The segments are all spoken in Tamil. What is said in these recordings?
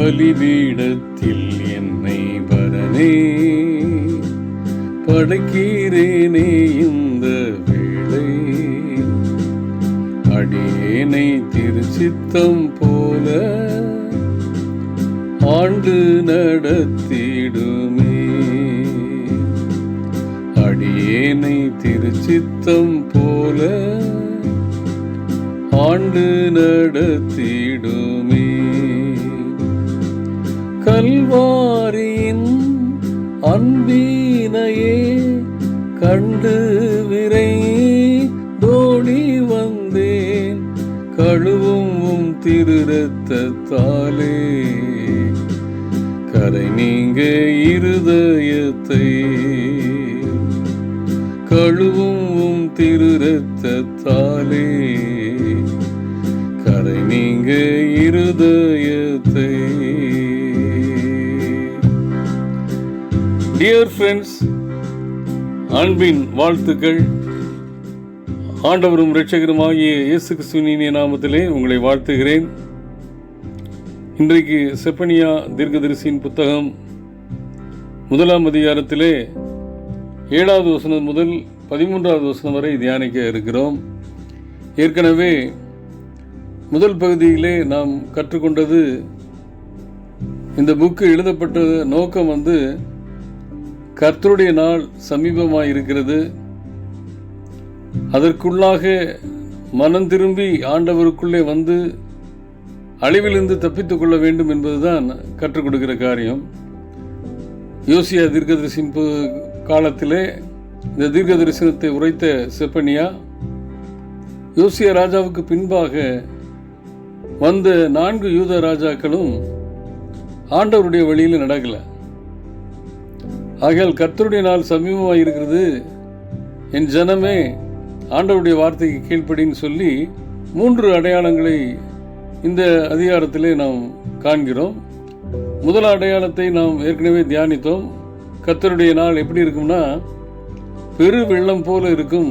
பலிபீடத்தில் என்னை பரனே படைக்கிறேனே இந்த வேளை. அடியேனை திருச்சித்தம் போல ஆண்டு நடத்திடுமே. அடியேனை திருச்சித்தம் போல ஆண்டு நடத்திடுமே. கல்வாரியின் அன்பினையே கண்டு விரைந்தோடி வந்தேன். கழுவும் திரு இரத்தத்தாலே கரை நீங்க இருதயத்தை. கழுவும் திரு இரத்தத்தாலே கரை நீங்க இருதயத்தை. டியர் ஃப்ரெண்ட்ஸ், அன்பின் வாழ்த்துக்கள். ஆண்டவரும் இரட்சகருமாகிய இயேசு கிறிஸ்துவின் இனிய நாமத்திலே உங்களை வாழ்த்துகிறேன். இன்றைக்கு செப்பனியா தீர்க்கதரிசியின் புத்தகம் 1ஆம் அதிகாரத்திலே 7வது வசனம் முதல் 13வது வசனம் வரை தியானிக்க இருக்கிறோம். ஏற்கனவே முதல் பகுதியிலே நாம் கற்றுக்கொண்டது, இந்த புக்கு எழுதப்பட்ட நோக்கம் கர்த்தருடைய நாள் சமீபமாக இருக்கிறது. அதற்குள்ளாக மனம் திரும்பி ஆண்டவருக்குள்ளே அழிவிலிருந்து தப்பித்துக் கொள்ள வேண்டும் என்பதுதான் கற்றுக் கொடுக்கிற காரியம். யோசியா தீர்க்கதரிசியின் காலத்திலே இந்த தீர்க்க தரிசனத்தை உரைத்த செப்பனியா, யோசியா ராஜாவுக்கு பின்பாக வந்த 4 யூத ராஜாக்களும் ஆண்டவருடைய வழியில் நடக்கலை. ஆகையால் கர்த்தருடைய நாள் சமீபமாக இருக்கிறது, என் ஜனமே ஆண்டவருடைய வார்த்தைக்கு கீழ்ப்படின்னு சொல்லி 3 அடையாளங்களை இந்த அதிகாரத்திலே நாம் காண்கிறோம். முதல் அடையாளத்தை நாம் ஏற்கனவே தியானித்தோம். கர்த்தருடைய நாள் எப்படி இருக்கும்னா, பெரு வெள்ளம் போல இருக்கும்.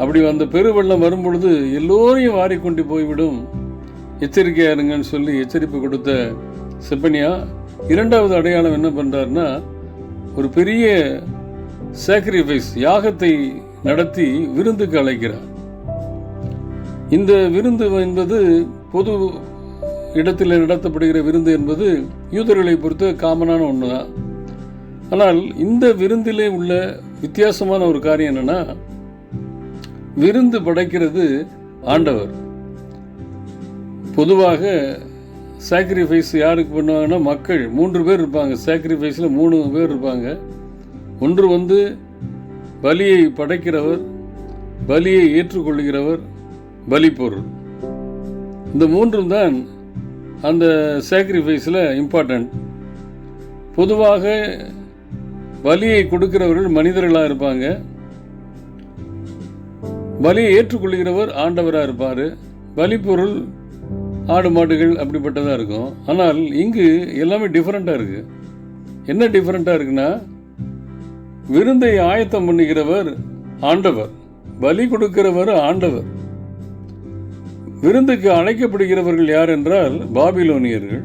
அப்படி அந்த பெரு வெள்ளம் வரும்பொழுது எல்லோரையும் வாரிக்கொண்டு போய்விடும், எச்சரிக்கையா இருங்கன்னு சொல்லி எச்சரிப்பு கொடுத்த செப்பனியா 2வது அடையாளம் என்ன பண்றாருன்னா, ஒரு பெரிய சாக்ரிஃபைஸ், யாகத்தை நடத்தி விருந்துக்கு அழைக்கிறார். இந்த விருந்து என்பது பொது இடத்தில் நடத்தப்படுகிற விருந்து என்பது யூதர்களை பொறுத்த காமனான ஒன்று தான். ஆனால் இந்த விருந்திலே உள்ள வித்தியாசமான ஒரு காரியம் என்னன்னா, விருந்து படைக்கிறது ஆண்டவர். பொதுவாக சாக்ரிஃபைஸ் யாருக்கு பண்ணுவாங்கன்னா, மக்கள் 3 பேர் இருப்பாங்க. சாக்ரிஃபைஸில் 3 பேர் இருப்பாங்க. ஒன்று பலியை படைக்கிறவர், பலியை ஏற்றுக்கொள்கிறவர், பலிப்பொருள். இந்த 3 தான் அந்த சாக்ரிஃபைஸில் இம்பார்ட்டன்ட். பொதுவாக பலியை கொடுக்கிறவர்கள் மனிதர்களாக இருப்பாங்க. பலியை ஏற்றுக்கொள்கிறவர் ஆண்டவராக இருப்பார். பலிப்பொருள் ஆடு மாடுகள் அப்படிப்பட்டதாக இருக்கும். ஆனால் இங்கு எல்லாமே டிஃப்ரெண்ட்டாக இருக்குது. என்ன டிஃப்ரெண்ட்டாக இருக்குன்னா, விருந்தை ஆயத்தம் பண்ணுகிறவர் ஆண்டவர், பலி கொடுக்கிறவர் ஆண்டவர். விருந்துக்கு அழைக்கப்படுகிறவர்கள் யார் என்றால் பாபிலோனியர்கள்.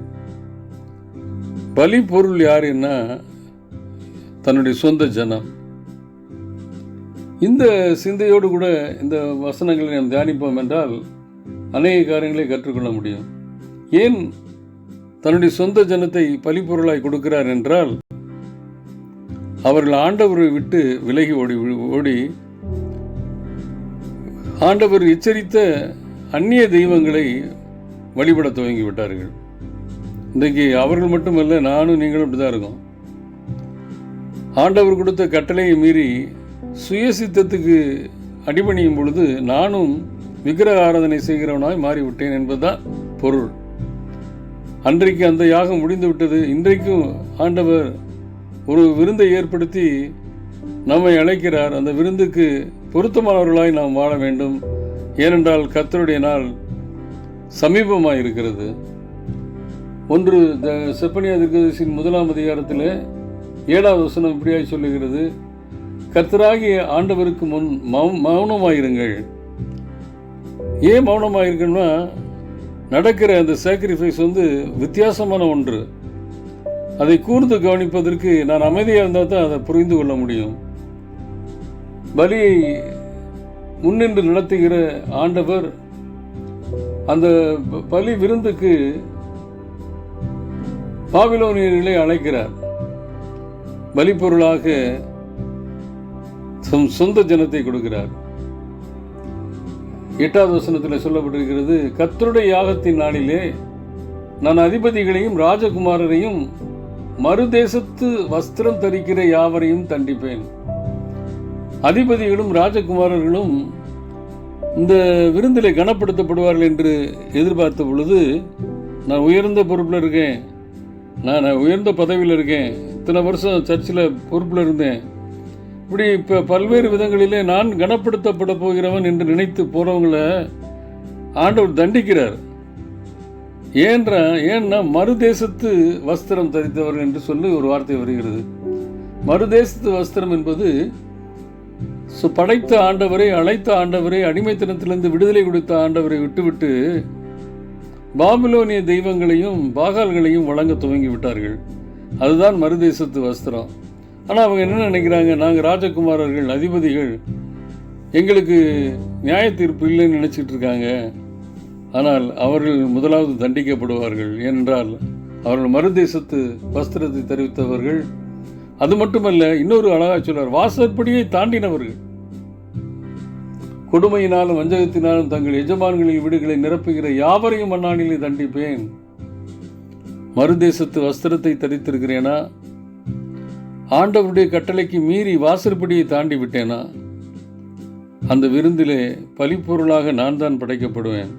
பலி பொருள் யார் என்ன, தன்னுடைய சொந்த ஜனம். இந்த சிந்தையோடு கூட இந்த வசனங்களை நாம் தியானிப்போம் என்றால் அநேக காரியங்களை கற்றுக்கொள்ள முடியும். ஏன் தன்னுடைய சொந்த ஜனத்தை பலிப்பொருளாய் கொடுக்கிறார் என்றால், அவர்கள் ஆண்டவரை விட்டு விலகி ஓடி ஆண்டவர் எச்சரித்த அந்நிய தெய்வங்களை வழிபட துவங்கி விட்டார்கள். இன்றைக்கு அவர்கள் மட்டுமல்ல, நானும் நீங்களும் அப்படிதான் இருக்கோம். ஆண்டவர் கொடுத்த கட்டளையை மீறி சுயசித்தத்துக்கு அடிபணியும் பொழுது நானும் விக்கிரக ஆராதனை செய்கிறவனாய் மாறிவிட்டேன் என்பதுதான் பொருள். அன்றைக்கு அந்த யாகம் முடிந்து விட்டது. இன்றைக்கும் ஆண்டவர் ஒரு விருந்தை ஏற்படுத்தி நம்மை அழைக்கிறார். அந்த விருந்துக்கு பொருத்தமானவர்களாய் நாம் வாழ வேண்டும். ஏனென்றால் கர்த்தருடைய நாள் சமீபமாக இருக்கிறது. செப்பனியா தீர்க்கதரிசியின் 1ஆம் அதிகாரத்தில் 7வது வசனம் இப்படியாய் சொல்லுகிறது, கர்த்தராகிய ஆண்டவருக்கு முன் மௌனமாயிருங்கள். ஏன் மௌனமாயிருக்கணும்னா, நடக்கிற அந்த சாக்ரிஃபைஸ் வித்தியாசமான ஒன்று. அதை கூர்ந்து கவனிப்பதற்கு நான் அமைதியாக இருந்தால் தான் அதை புரிந்து கொள்ள முடியும். பலியை முன்னின்று நடத்துகிற ஆண்டவர் அந்த பலி விருந்துக்கு பாபிலோனியர்களை அழைக்கிறார். பலிப்பொருளாக சொந்த ஜனத்தை கொடுக்கிறார். 8வது வசனத்தில் சொல்லப்பட்டிருக்கிறது, கர்த்தருடைய யாகத்தின் நாளிலே நான் அதிபதிகளையும் ராஜகுமாரரையும் மறுதேசத்து வஸ்திரம் தரிக்கிற யாவரையும் தண்டிப்பேன். அதிபதிகளும் ராஜகுமாரர்களும் இந்த விருந்திலே கனப்படுத்தப்படுவார்கள் என்று எதிர்பார்த்த பொழுது, நான் உயர்ந்த பொறுப்பில் இருக்கேன், நான் உயர்ந்த பதவியில் இருக்கேன், இத்தனை வருஷம் சர்ச்சில் பொறுப்பில் இருந்தேன், இப்படி இப்போ பல்வேறு விதங்களிலே நான் கனப்படுத்தப்பட போகிறவன் என்று நினைத்து போகிறவங்களை ஆண்டவர் தண்டிக்கிறார். ஏன்னா மறுதேசத்து வஸ்திரம் தரித்தவர்கள் என்று சொல்லி ஒரு வார்த்தை வருகிறது. மறுதேசத்து வஸ்திரம் என்பது படைத்த ஆண்டவரை, அழைத்த ஆண்டவரை, அடிமைத்தனத்திலிருந்து விடுதலை கொடுத்த ஆண்டவரை விட்டுவிட்டு பாபிலோனிய தெய்வங்களையும் பாகால்களையும் வழங்க துவங்கி விட்டார்கள். அதுதான் மறுதேசத்து வஸ்திரம். ஆனால் அவங்க என்ன நினைக்கிறாங்க, நாங்கள் ராஜகுமாரர்கள், அதிபதிகள், எங்களுக்கு நியாய தீர்ப்பு இல்லைன்னு நினச்சிட்டு இருக்காங்க. ஆனால் அவர்கள் முதலாவது தண்டிக்கப்படுவார்கள். ஏனென்றால் அவர்கள் மறுதேசத்து வஸ்திரத்தை தெரிவித்தவர்கள். அது மட்டுமல்ல, இன்னொரு அழகா சொல்றார், வாசற்படியை தாண்டினவர்கள், கொடுமையினாலும் வஞ்சகத்தினாலும் தங்கள் எஜமான்களின் வீடுகளை நிரப்புகிற யாவரையும் அந்நாளிலே தண்டிப்பேன். மறுதேசத்து வஸ்திரத்தை தரித்திருக்கிறேனா? ஆண்டவருடைய கட்டளைக்கு மீறி வாசற்படியை தாண்டி விட்டேனா? அந்த விருந்திலே பலிப்பொருளாக நான் தான் படைக்கப்படுவேன்.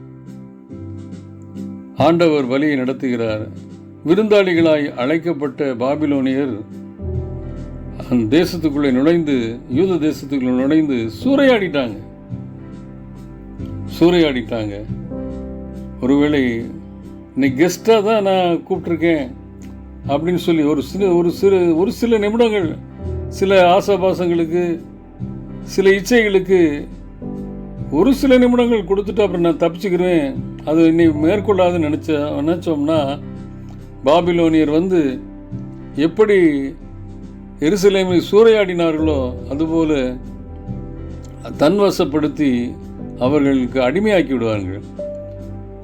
ஆண்டவர் பலியை நடத்துகிறார். விருந்தாளிகளாய் அழைக்கப்பட்ட பாபிலோனியர் அந்த தேசத்துக்குள்ளே நுழைந்து, யூத தேசத்துக்குள்ளே நுழைந்து சூறையாடிட்டாங்க. ஒருவேளை இன்னைக்கு கெஸ்டாக தான் நான் கூப்பிட்டுருக்கேன் அப்படின்னு சொல்லி ஒரு சில நிமிடங்கள், சில ஆசாபாசங்களுக்கு, சில இச்சைகளுக்கு ஒரு சில நிமிடங்கள் கொடுத்துட்டு அப்புறம் நான் தப்பிச்சுக்கிறேன், அது இன்னைக்கு மேற்கொள்ளாதுன்னு நினச்சோம்னா, பாபிலோனியர் எப்படி எருசலேமை சூறையாடினார்களோ அதுபோல தன்வசப்படுத்தி அவர்களுக்கு அடிமையாக்கி விடுவார்கள்.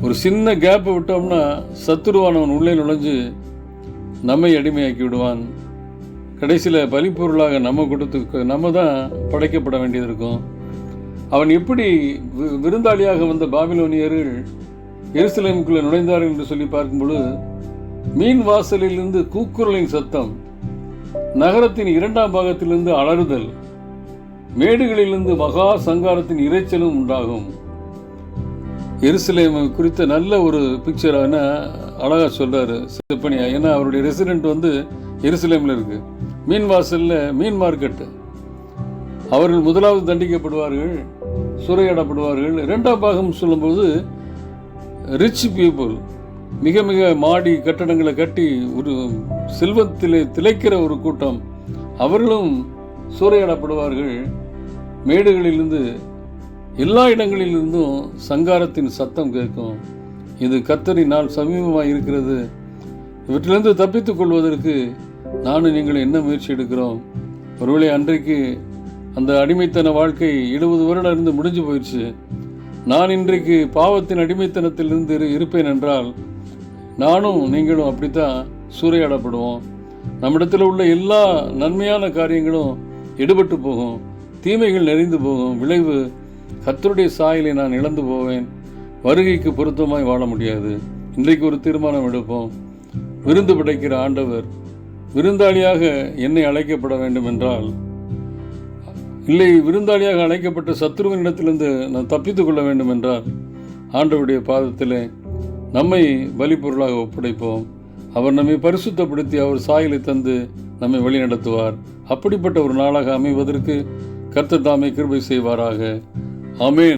ஒரு சின்ன கேப்பை விட்டோம்னா சத்துருவானவன் உள்ளே நுழைஞ்சு நம்மை அடிமையாக்கி விடுவான். கடைசியில் பலிப்பொருளாக நம்ம தான் படைக்கப்பட வேண்டியது இருக்கும். அவன் எப்படி விருந்தாளியாக வந்த பாபிலோனியர்கள் எருசலேமுக்குள்ளே நுழைந்தார்கள் என்று சொல்லி பார்க்கும்பொழுது, மீன் வாசலிலிருந்து கூக்குரலின் சத்தம், நகரத்தின் 2ஆம் பாகத்திலிருந்து அலறுதல், மேடுகளிலிருந்து மகா சங்காரத்தின் இரைச்சலும் உண்டாகும். எருசலேம் குறித்த நல்ல ஒரு பிக்சர் அழகா சொல்றாரு செப்பனியா. ஏன்னா அவருடைய ரெசிடென்ட் எருசலேமில் இருக்கு. மீன் வாசல்ல மீன் மார்க்கெட்டு. அவர்கள் முதலாவது தண்டிக்கப்படுவார்கள், சூறையாடப்படுவார்கள். 2ஆம் பாகம் சொல்லும்போது ரிச் பீப்புள், மிக மிக மாடி கட்டடங்களை கட்டி ஒரு செல்வத்திலே திளைக்கிற ஒரு கூட்டம், அவர்களும் சூறையாடப்படுவார்கள். மேடுகளிலிருந்து எல்லா இடங்களிலிருந்தும் சங்காரத்தின் சத்தம் கேட்கும். இது கர்த்தரின் நாள் சமீபமாக இருக்கிறது. இவற்றிலிருந்து தப்பித்துக் கொள்வதற்கு நானும் நீங்களும் என்ன முயற்சி எடுக்கிறோம்? ஒருவேளை அன்றைக்கு அந்த அடிமைத்தன வாழ்க்கை 70 வருடம் இருந்து முடிஞ்சு போயிடுச்சு. நான் இன்றைக்கு பாவத்தின் அடிமைத்தனத்திலிருந்து இருப்பேன் என்றால் நானும் நீங்களும் அப்படித்தான் சூறையாடப்படுவோம். நம்மிடத்தில் உள்ள எல்லா நன்மையான காரியங்களும் எடுபட்டு போகும், தீமைகள் நிறைந்து போகும். விளைவு கர்த்தருடைய சாயலை நான் இழந்து போவேன். வருகைக்கு பொருத்தமாய் வாழ முடியாது. இன்றைக்கு ஒரு தீர்மானம் எடுப்போம். விருந்து படைக்கிற ஆண்டவர் விருந்தாளியாக என்னை அழைக்கப்பட வேண்டும் என்றால், இல்லை விருந்தாளியாக அழைக்கப்பட்ட சத்துருவனிடத்திலிருந்து நான் தப்பித்து கொள்ள வேண்டும் என்றால், ஆண்டவருடைய பாதத்திலே நம்மை பலிப்பொருளாக ஒப்படைப்போம். அவர் நம்மை பரிசுத்தப்படுத்தி அவர் சாயலை தந்து நம்மை வழிநடத்துவார். அப்படிப்பட்ட ஒரு நாளாக அமைவதற்கு கர்த்தர் தாமே கிருபை செய்வாராக. ஆமென்.